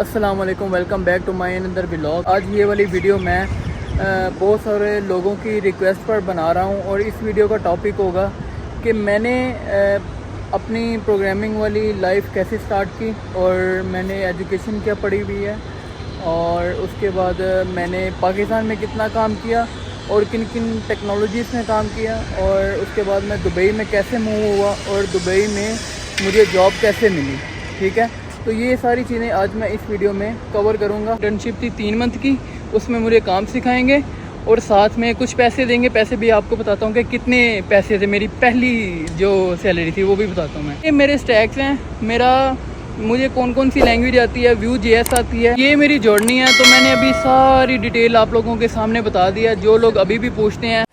अस्सलाम वालेकुम, welcome back to my another vlog. आज ये वाली वीडियो मैं बहुत सारे लोगों की रिक्वेस्ट पर बना रहा हूँ और इस वीडियो का टॉपिक होगा कि मैंने अपनी प्रोग्रामिंग वाली लाइफ कैसे स्टार्ट की और मैंने एजुकेशन क्या पढ़ी हुई है और उसके बाद मैंने पाकिस्तान में कितना काम किया और किन किन टेक्नोलॉजीज़ में काम किया और उसके बाद मैं दुबई में कैसे मूव हुआ और दुबई में मुझे जॉब कैसे मिली। ठीक है, तो ये सारी चीज़ें आज मैं इस वीडियो में कवर करूँगा। इंटर्नशिप थी 3 मंथ की, उसमें मुझे काम सिखाएंगे और साथ में कुछ पैसे देंगे। पैसे भी आपको बताता हूँ कि कितने पैसे थे, मेरी पहली जो सैलरी थी वो भी बताता हूँ मैं। ये मेरे स्टैक्स हैं, मुझे कौन कौन सी लैंग्वेज आती है, Vue.js आती है, ये मेरी जर्नी है। तो मैंने अभी सारी डिटेल आप लोगों के सामने बता दिया। जो लोग अभी भी पूछते हैं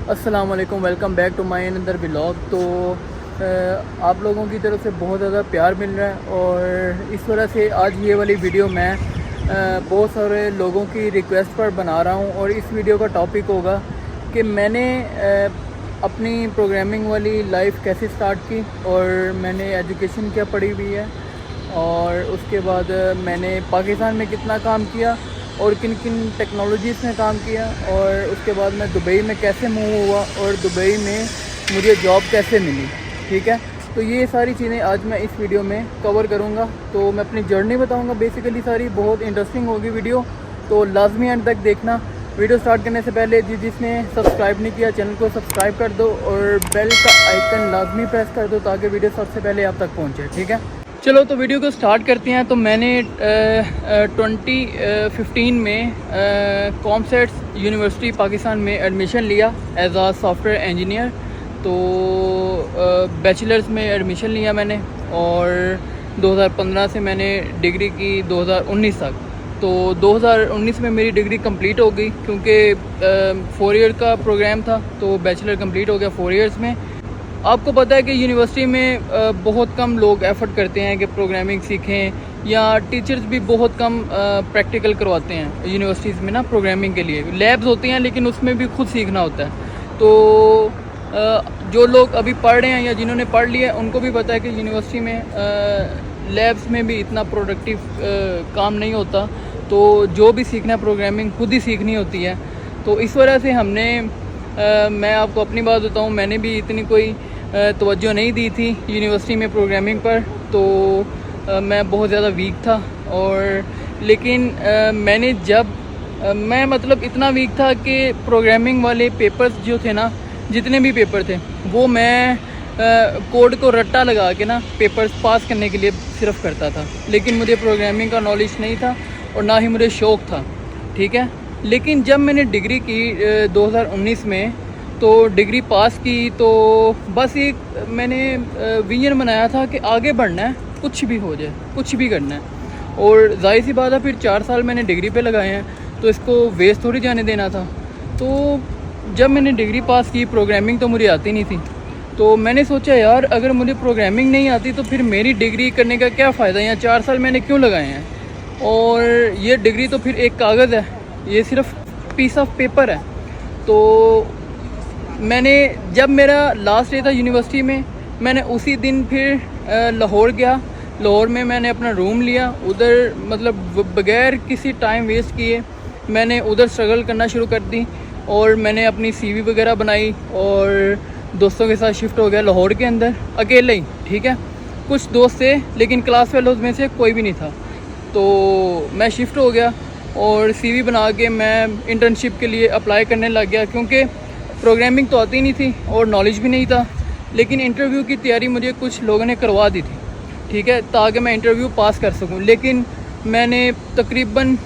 अस्सलाम वालेकुम, welcome back to my another vlog. तो आप लोगों की तरफ से बहुत ज़्यादा प्यार मिल रहा है और इस वजह से आज ये वाली वीडियो मैं बहुत सारे लोगों की रिक्वेस्ट पर बना रहा हूँ और इस वीडियो का टॉपिक होगा कि मैंने अपनी प्रोग्रामिंग वाली लाइफ कैसे स्टार्ट की और मैंने एजुकेशन क्या पढ़ी हुई है और उसके बाद मैंने पाकिस्तान में कितना काम किया और किन किन टेक्नोलॉजीज़ में काम किया और उसके बाद मैं दुबई में कैसे मूव हुआ और दुबई में मुझे जॉब कैसे मिली। ठीक है, तो ये सारी चीज़ें आज मैं इस वीडियो में कवर करूँगा। तो मैं अपनी जर्नी बताऊँगा बेसिकली सारी। बहुत इंटरेस्टिंग होगी वीडियो, तो लाजमी एंड तक देखना। वीडियो स्टार्ट करने से पहले जिसने सब्सक्राइब नहीं किया चैनल को सब्सक्राइब कर दो और बेल का आइकन लाजमी प्रेस कर दो ताकि वीडियो सबसे पहले आप तक पहुँचे। ठीक है, चलो तो वीडियो को स्टार्ट करते हैं। तो मैंने 2015 में कॉमसेट्स यूनिवर्सिटी पाकिस्तान में एडमिशन लिया एज आ सॉफ्टवेयर इंजीनियर। तो बैचलर्स में एडमिशन लिया मैंने और 2015 से मैंने डिग्री की 2019 तक। तो 2019 में मेरी डिग्री कंप्लीट हो गई क्योंकि 4 ईयर का प्रोग्राम था, तो बैचलर कंप्लीट हो गया 4 ईयर्स में। आपको पता है कि यूनिवर्सिटी में बहुत कम लोग एफर्ट करते हैं कि प्रोग्रामिंग सीखें, या टीचर्स भी बहुत कम प्रैक्टिकल करवाते हैं यूनिवर्सिटीज़ में ना प्रोग्रामिंग के लिए। लैब्स होती हैं लेकिन उसमें भी खुद सीखना होता है। तो जो लोग अभी पढ़ रहे हैं या जिन्होंने पढ़ लिया उनको भी पता है कि यूनिवर्सिटी में लैब्स में भी इतना प्रोडक्टिव काम नहीं होता। तो जो भी सीखना है प्रोग्रामिंग खुद ही सीखनी होती है। तो इस वजह से मैं आपको अपनी बात बताऊं, मैंने भी इतनी कोई तवज्जो नहीं दी थी यूनिवर्सिटी में प्रोग्रामिंग पर। तो मैं बहुत ज़्यादा वीक था और लेकिन मैं मतलब इतना वीक था कि प्रोग्रामिंग वाले पेपर्स जो थे ना, जितने भी पेपर थे वो मैं कोड को रट्टा लगा के ना पेपर्स पास करने के लिए सिर्फ करता था। लेकिन मुझे प्रोग्रामिंग का नॉलेज नहीं था और ना ही मुझे शौक़ था। ठीक है, लेकिन जब मैंने डिग्री की 2019 में, तो डिग्री पास की, तो बस एक मैंने विजन बनाया था कि आगे बढ़ना है, कुछ भी हो जाए, कुछ भी करना है। और जाहिर सी बात है फिर 4 साल मैंने डिग्री पे लगाए हैं तो इसको वेस्ट थोड़ी जाने देना था। तो जब मैंने डिग्री पास की, प्रोग्रामिंग तो मुझे आती नहीं थी, तो मैंने सोचा यार अगर मुझे प्रोग्रामिंग नहीं आती तो फिर मेरी डिग्री करने का क्या फ़ायदा, यहाँ 4 साल मैंने क्यों लगाए हैं। और ये डिग्री तो फिर एक कागज़ है, ये सिर्फ पीस ऑफ पेपर है। तो जब मेरा लास्ट डे था यूनिवर्सिटी में, मैंने उसी दिन फिर लाहौर गया। लाहौर में मैंने अपना रूम लिया, उधर मतलब बगैर किसी टाइम वेस्ट किए मैंने उधर स्ट्रगल करना शुरू कर दी और मैंने अपनी CV वगैरह बनाई और दोस्तों के साथ शिफ्ट हो गया लाहौर के अंदर अकेले ही। ठीक है, कुछ दोस्त थे लेकिन क्लास फेलोज़ में से कोई भी नहीं था। तो मैं शिफ्ट हो गया और CV बना के मैं इंटर्नशिप के लिए अप्लाई करने लग गया क्योंकि प्रोग्रामिंग तो आती नहीं थी और नॉलेज भी नहीं था। लेकिन इंटरव्यू की तैयारी मुझे कुछ लोगों ने करवा दी थी, ठीक है, ताकि मैं इंटरव्यू पास कर सकूं। लेकिन मैंने तकरीबन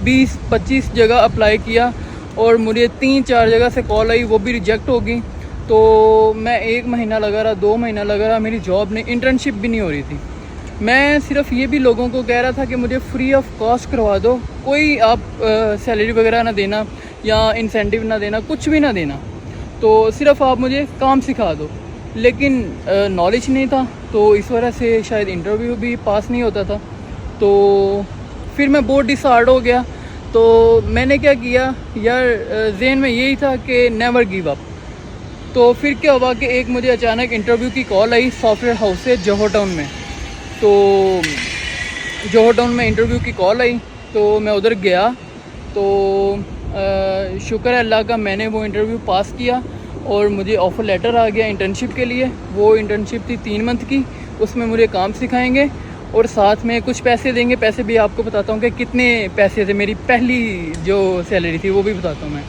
20-25 जगह अप्लाई किया और मुझे 3-4 जगह से कॉल आई, वो भी रिजेक्ट हो गई। तो मैं 1 महीना लगा रहा, 2 महीना लगा रहा, मेरी जॉब नहीं, इंटर्नशिप भी नहीं हो रही थी। मैं सिर्फ ये भी लोगों को कह रहा था कि मुझे फ्री ऑफ कॉस्ट करवा दो, कोई आप सैलरी वगैरह ना देना या इंसेंटिव ना देना, कुछ भी ना देना, तो सिर्फ आप मुझे काम सिखा दो। लेकिन नॉलेज नहीं था, तो इस वजह से शायद इंटरव्यू भी पास नहीं होता था। तो फिर मैं बहुत डिसहार्ड हो गया। तो मैंने क्या किया यार, ज़हन में यही था कि नेवर गिव अप, तो फिर क्या हुआ कि एक मुझे अचानक इंटरव्यू की कॉल आई सॉफ्टवेयर हाउस से जोहर टाउन में। तो जोहर टाउन में इंटरव्यू की कॉल आई तो मैं उधर गया। तो शुक्र है अल्लाह का, मैंने वो इंटरव्यू पास किया और मुझे ऑफ़र लेटर आ गया इंटर्नशिप के लिए। वो इंटर्नशिप थी 3 मंथ की, उसमें मुझे काम सिखाएंगे और साथ में कुछ पैसे देंगे। पैसे भी आपको बताता हूँ कि कितने पैसे थे, मेरी पहली जो सैलरी थी वो भी बताता हूँ मैं।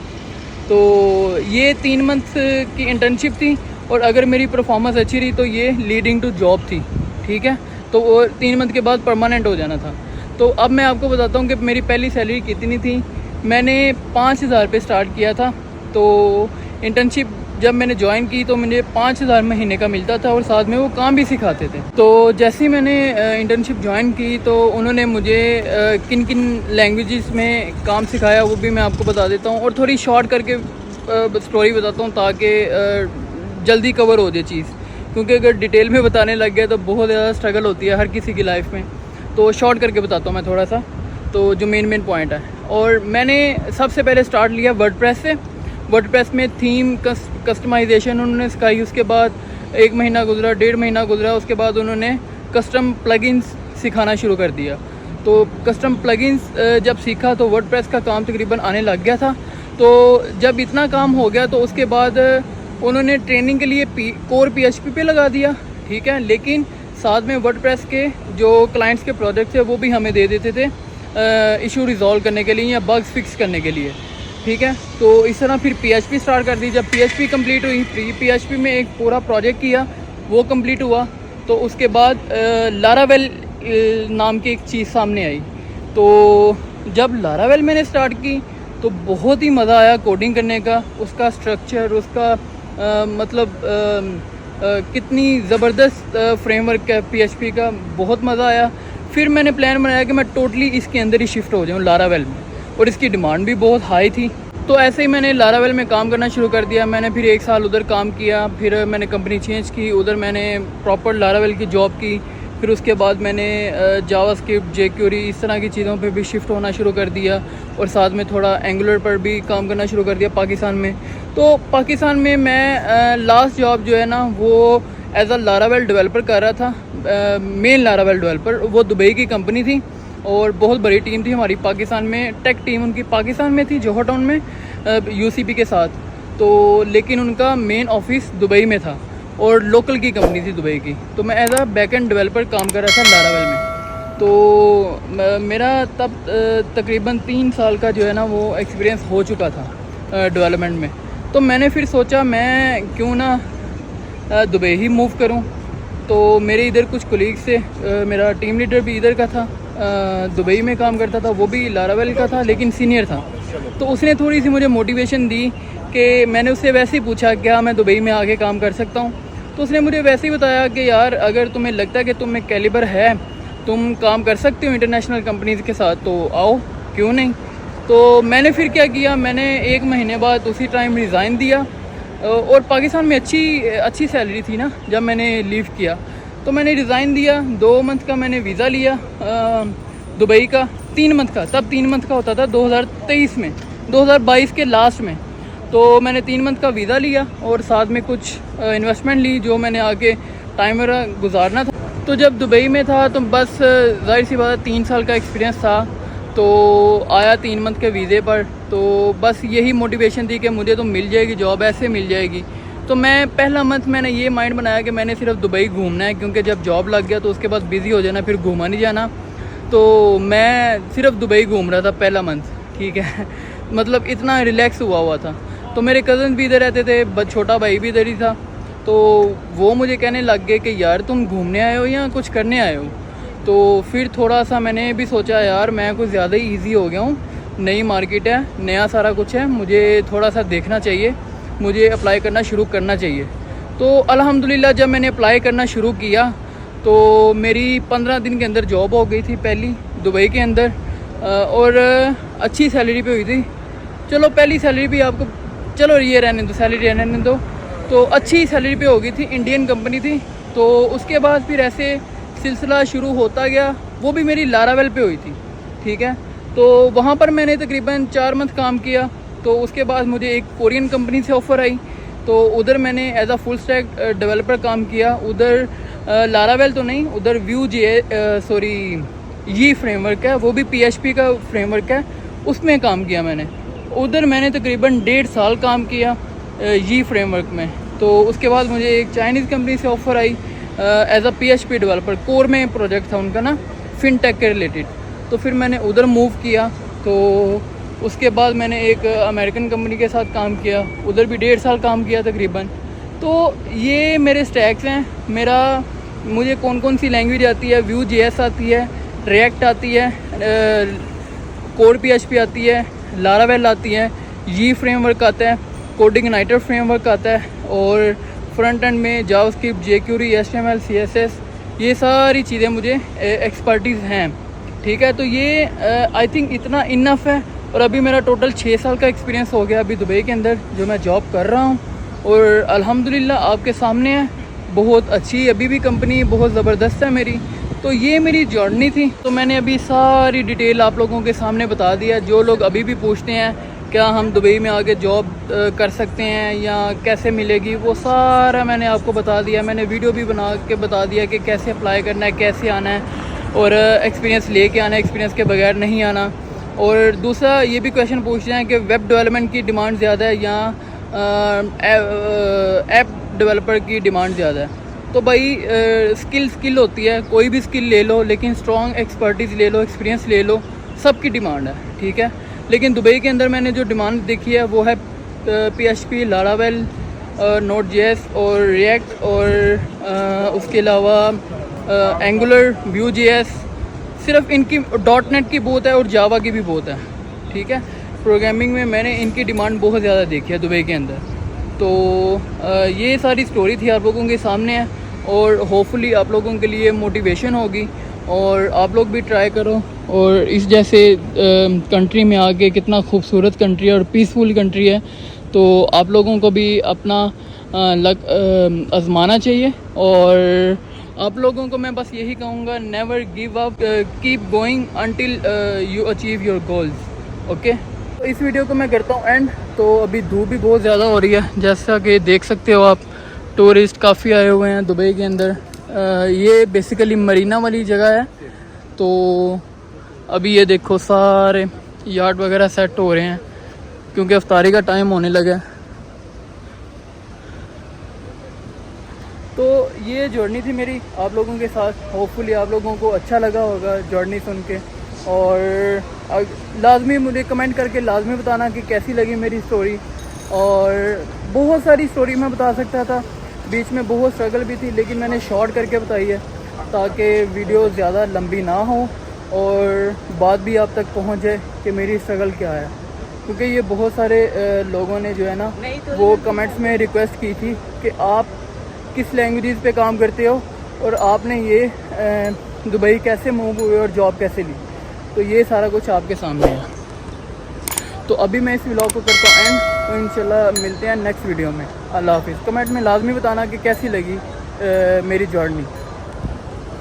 तो ये 3 मंथ की इंटर्नशिप थी और अगर मेरी परफॉर्मेंस अच्छी रही तो ये लीडिंग टू जॉब थी, ठीक है। तो वो 3 मंथ के बाद परमानेंट हो जाना था। तो अब मैं आपको बताता हूँ कि मेरी पहली सैलरी कितनी थी। मैंने 5,000 पे स्टार्ट किया था। तो इंटर्नशिप जब मैंने ज्वाइन की तो मुझे 5,000 महीने का मिलता था और साथ में वो काम भी सिखाते थे। तो जैसे ही मैंने इंटर्नशिप ज्वाइन की तो उन्होंने मुझे किन किन लैंग्वेजेस में काम सिखाया वो भी मैं आपको बता देता हूँ और थोड़ी शॉर्ट करके स्टोरी बताता हूँ ताकि जल्दी कवर हो जाए चीज़, क्योंकि अगर डिटेल में बताने लग गया तो बहुत ज़्यादा स्ट्रगल होती है हर किसी की लाइफ में। तो शॉर्ट करके बताता हूँ मैं थोड़ा सा, तो जो मेन पॉइंट है। और मैंने सबसे पहले स्टार्ट लिया वर्डप्रेस से। वर्डप्रेस में थीम कस्टमाइजेशन उन्होंने सिखाई। उसके बाद 1 महीना गुजरा, 1.5 महीना गुजरा, उसके बाद उन्होंने कस्टम प्लगइन्स सिखाना शुरू कर दिया। तो कस्टम प्लगइन्स जब सीखा तो वर्डप्रेस का काम तकरीबन आने लग गया था। तो जब इतना काम हो गया तो उसके बाद उन्होंने ट्रेनिंग के लिए कोर PHP पे लगा दिया, ठीक है। लेकिन साथ में वर्डप्रेस के जो क्लाइंट्स के प्रोजेक्ट्स थे वो भी हमें दे देते थे इशू रिजॉल्व करने के लिए या बग्स फिक्स करने के लिए, ठीक है। तो इस तरह फिर PHP स्टार्ट कर दी। जब PHP कंप्लीट हुई, PHP में एक पूरा प्रोजेक्ट किया, वो कंप्लीट हुआ। तो उसके बाद लारावेल नाम की एक चीज़ सामने आई। तो जब लारावेल मैंने स्टार्ट की तो बहुत ही मज़ा आया कोडिंग करने का। उसका स्ट्रक्चर, उसका कितनी ज़बरदस्त फ्रेमवर्क है PHP का, बहुत मज़ा आया। फिर मैंने प्लान बनाया कि मैं टोटली इसके अंदर ही शिफ्ट हो जाऊँ लारावेल में, और इसकी डिमांड भी बहुत हाई थी। तो ऐसे ही मैंने लारावेल में काम करना शुरू कर दिया। मैंने फिर 1 साल उधर काम किया, फिर मैंने कंपनी चेंज की, उधर मैंने प्रॉपर लारावेल की जॉब की। फिर उसके बाद मैंने जावास्क्रिप्ट, jQuery इस तरह की चीज़ों पे भी शिफ्ट होना शुरू कर दिया और साथ में थोड़ा एंगुलर पर भी काम करना शुरू कर दिया पाकिस्तान में। तो पाकिस्तान में मैं लास्ट जॉब जो है ना वो एज अ लारावेल डेवलपर कर रहा था, मेन लारावेल डेवलपर। वो दुबई की कंपनी थी और बहुत बड़ी टीम थी हमारी पाकिस्तान में। टेक टीम उनकी पाकिस्तान में थी, जोहर टाउन में, UCP के साथ। तो लेकिन उनका मेन ऑफिस दुबई में था और लोकल की कंपनी थी दुबई की। तो मैं as a back end developer काम कर रहा था लारावेल में। तो मेरा तब तकरीबन 3 साल का जो है ना वो एक्सपीरियंस हो चुका था डेवलपमेंट में। तो मैंने फिर सोचा मैं क्यों ना दुबई ही मूव करूं। तो मेरे इधर कुछ कोलीग्स से, मेरा टीम लीडर भी इधर का था, दुबई में काम करता था, वो भी लारावेल का था लेकिन सीनियर था। तो उसने थोड़ी सी मुझे मोटिवेशन दी कि मैंने उससे वैसे ही पूछा क्या मैं दुबई में आके काम कर सकता हूँ। तो उसने मुझे वैसे ही बताया कि यार अगर तुम्हें लगता है कि तुम में कैलिबर है, तुम काम कर सकते हो इंटरनेशनल कंपनीज़ के साथ, तो आओ, क्यों नहीं। तो मैंने फिर क्या किया, मैंने 1 महीने बाद उसी टाइम रिज़ाइन दिया। और पाकिस्तान में अच्छी सैलरी थी ना जब मैंने लीव किया। तो मैंने रिज़ाइन दिया, 2 मंथ का मैंने वीज़ा लिया दुबई का, 3 मंथ का। तब 3 मंथ का होता था 2023 में, 2022 के लास्ट में। तो मैंने 3 मंथ का वीज़ा लिया और साथ में कुछ इन्वेस्टमेंट ली जो मैंने आगे टाइम मेरा गुजारना था। तो जब दुबई में था तो बस जाहिर सी बात है 3 साल का एक्सपीरियंस था, तो आया 3 मंथ के वीज़े पर। तो बस यही मोटिवेशन थी कि मुझे तो मिल जाएगी जॉब, ऐसे मिल जाएगी। तो मैं पहला मंथ मैंने ये माइंड बनाया कि मैंने सिर्फ दुबई घूमना है, क्योंकि जब जॉब लग गया तो उसके बाद बिज़ी हो जाना, फिर घूमा नहीं जाना। तो मैं सिर्फ दुबई घूम रहा था पहला मंथ, ठीक है। मतलब इतना रिलैक्स हुआ था। तो मेरे कज़न भी इधर रहते थे, छोटा भाई भी इधर ही था। तो वो मुझे कहने लग गए कि यार तुम घूमने आए हो या कुछ करने आए हो। तो फिर थोड़ा सा मैंने भी सोचा यार मैं कुछ ज़्यादा ही ईजी हो गया हूँ, नई मार्केट है, नया सारा कुछ है, मुझे थोड़ा सा देखना चाहिए, मुझे अप्लाई करना शुरू करना चाहिए। तो अल्हम्दुलिल्लाह जब मैंने अप्लाई करना शुरू किया तो मेरी 15 दिन के अंदर जॉब हो गई थी पहली दुबई के अंदर, और अच्छी सैलरी पे हुई थी। चलो पहली सैलरी भी आपको, चलो ये रहने दो, सैलरी रहने दो। तो अच्छी सैलरी पे हो गई थी, इंडियन कंपनी थी। तो उसके बाद फिर ऐसे सिलसिला शुरू होता गया, वो भी मेरी लारावेल पे हुई थी, ठीक है। तो वहाँ पर मैंने तकरीबन 4 मंथ काम किया। तो उसके बाद मुझे एक कोरियन कंपनी से ऑफ़र आई तो उधर मैंने as a full stack developer काम किया। उधर लारावेल तो नहीं, उधर ये फ्रेमवर्क है, वो भी PHP का फ्रेमवर्क है, उसमें काम किया मैंने। उधर मैंने तकरीबन 1.5 साल काम किया ये फ्रेमवर्क में। तो उसके बाद मुझे एक चाइनीज़ कंपनी से ऑफ़र आई as a PHP developer. Core में प्रोजेक्ट था उनका ना, फिनटेक के रिलेटेड। तो फिर मैंने उधर मूव किया। तो उसके बाद मैंने एक अमेरिकन कंपनी के साथ काम किया, उधर भी 1.5 साल काम किया तकरीबन। तो ये मेरे स्टैक्स हैं। मुझे कौन कौन सी लैंग्वेज आती है, Vue.js आती है, रिएक्ट आती है, कोर PHP आती है, लारावेल आती है, ये फ्रेमवर्क आता है, कोडिंग इग्नाइटर फ्रेमवर्क आता है, और फ्रंट एंड में जावास्क्रिप्ट, jQuery, HTML, CSS, ये सारी चीज़ें मुझे एक्सपर्टीज़ हैं। ठीक है, तो ये आई थिंक इतना इनफ है। और अभी मेरा टोटल 6 साल का एक्सपीरियंस हो गया अभी दुबई के अंदर जो मैं जॉब कर रहा हूँ, और अल्हम्दुलिल्लाह आपके सामने है। बहुत अच्छी अभी भी कंपनी बहुत ज़बरदस्त है मेरी। तो ये मेरी जर्नी थी। तो मैंने अभी सारी डिटेल आप लोगों के सामने बता दिया। जो लोग अभी भी पूछते हैं क्या हम दुबई में आके जॉब कर सकते हैं या कैसे मिलेगी, वो सारा मैंने आपको बता दिया। मैंने वीडियो भी बना के बता दिया कि कैसे अप्लाई करना है, कैसे आना है, और एक्सपीरियंस लेके आना है, एक्सपीरियंस के बगैर नहीं आना। और दूसरा ये भी क्वेश्चन पूछ रहे हैं कि वेब डेवलपमेंट की डिमांड ज़्यादा है या ऐप डेवलपर की डिमांड ज़्यादा है। तो भाई स्किल होती है, कोई भी स्किल ले लो, लेकिन स्ट्रॉन्ग एक्सपर्टीज़ ले लो, एक्सपीरियंस ले लो, सबकी डिमांड है। ठीक है, लेकिन दुबई के अंदर मैंने जो डिमांड देखी है वो है PHP, लारावेल, Node.js और रिएक्ट, और उसके अलावा एंगुलर, Vue.js। सिर्फ इनकी .NET की बहुत है और जावा की भी बहुत है। ठीक है, प्रोग्रामिंग में मैंने इनकी डिमांड बहुत ज़्यादा देखी है दुबई के अंदर। तो ये सारी स्टोरी थी आप लोगों के सामने है, और होपफुली आप लोगों के लिए मोटिवेशन होगी, और आप लोग भी ट्राई करो। और इस जैसे कंट्री में आके, कितना खूबसूरत कंट्री है और पीसफुल कंट्री है, तो आप लोगों को भी अपना लक आजमाना चाहिए। और आप लोगों को मैं बस यही कहूँगा, never give up, keep going until you achieve your goals. Okay, तो इस वीडियो को मैं करता हूँ एंड। तो अभी धूप भी बहुत ज़्यादा हो रही है, जैसा कि देख सकते हो आप। टूरिस्ट काफ़ी आए हुए हैं दुबई के अंदर। ये बेसिकली मरीना वाली जगह है। तो अभी ये देखो सारे यार्ड वगैरह सेट हो रहे हैं क्योंकि इफ्तारी का टाइम होने लगा है। तो ये जर्नी थी मेरी आप लोगों के साथ। होपफुली आप लोगों को अच्छा लगा होगा जर्नी सुन के। और लाजमी मुझे कमेंट करके लाजमी बताना कि कैसी लगी मेरी स्टोरी। और बहुत सारी स्टोरी मैं बता सकता था, बीच में बहुत स्ट्रगल भी थी, लेकिन मैंने शॉर्ट करके बताई है ताकि वीडियो ज़्यादा लंबी ना हो और बात भी आप तक पहुंच जाए कि मेरी स्ट्रगल क्या है। क्योंकि ये बहुत सारे लोगों ने जो है ना वो कमेंट्स में रिक्वेस्ट की थी कि आप किस लैंग्वेज पे काम करते हो और आपने ये दुबई कैसे मूव हुए और जॉब कैसे ली। तो ये सारा कुछ आपके सामने है। तो अभी मैं इस व्लॉग को करता हूँ एंड। तो इंशाल्लाह मिलते हैं नेक्स्ट वीडियो में। अल्लाह हाफिज़। कमेंट में लाजमी बताना कि कैसी लगी मेरी जर्नी।